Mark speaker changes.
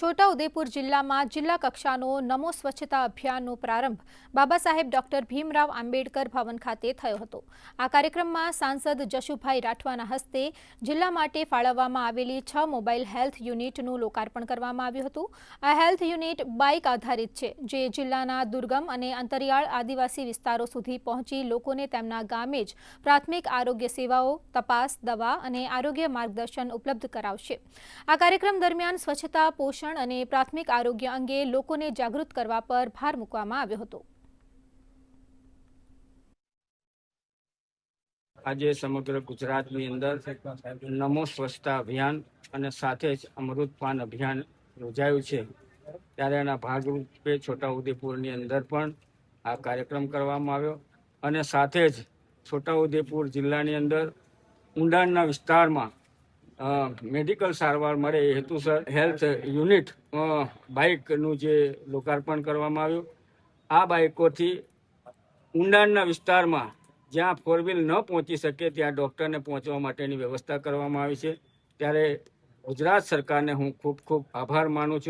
Speaker 1: છોટાઉદેપુર જિલ્લામાં જિલ્લા કક્ષાનો નમો સ્વચ્છતા અભિયાનનો પ્રારંભ બાબા સાહેબ ડોક્ટર ભીમરાવ આંબેડકર ભવન ખાતે થયો હતો। આ કાર્યક્રમમાં સાંસદ જશુભાઈ રાઠવાના હસ્તે જિલ્લા માટે ફાળવવામાં આવેલી 6 મોબાઈલ હેલ્થ યુનિટનું લોકાર્પણ કરવામાં આવ્યું હતું। આ હેલ્થ યુનિટ બાઇક આધારિત છે, જે જિલ્લાના દુર્ગમ અને અંતરિયાળ આદિવાસી વિસ્તારો સુધી પહોંચી લોકોને તેમના ગામે જ પ્રાથમિક આરોગ્ય સેવાઓ, તપાસ, દવા અને આરોગ્ય માર્ગદર્શન ઉપલબ્ધ કરાવશે। આ કાર્યક્રમ દરમિયાન સ્વચ્છતા, પોષણ અને પ્રાથમિક આરોગ્ય અંગે લોકોને જાગૃત કરવા પર ભાર મૂકવામાં આવ્યો હતો।
Speaker 2: આજે સમગ્ર ગુજરાતની અંદર નમો સ્વચ્છતા અભિયાન અને સાથે જ અમૃતપાન અભિયાન યોજાયું છે, ત્યારે એના ભાગરૂપે છોટાઉદેપુરની અંદર પણ આ કાર્યક્રમ કરવામાં આવ્યો અને સાથે જ છોટાઉદેપુર જિલ્લાની અંદર ઊંડાણના વિસ્તારમાં મેડિકલ સારવાર મળે એ હેતુસર હેલ્થ યુનિટ બાઇકનું જે લોકાર્પણ કરવામાં આવ્યું। આ બાઇકોથી ઊંડાણના વિસ્તારમાં જ્યાં ફોર વ્હીલ ન પહોંચી શકે ત્યાં ડૉક્ટરને પહોંચવા માટેની વ્યવસ્થા કરવામાં આવી છે। ત્યારે ગુજરાત સરકારને હું ખૂબ ખૂબ આભાર માનું છું।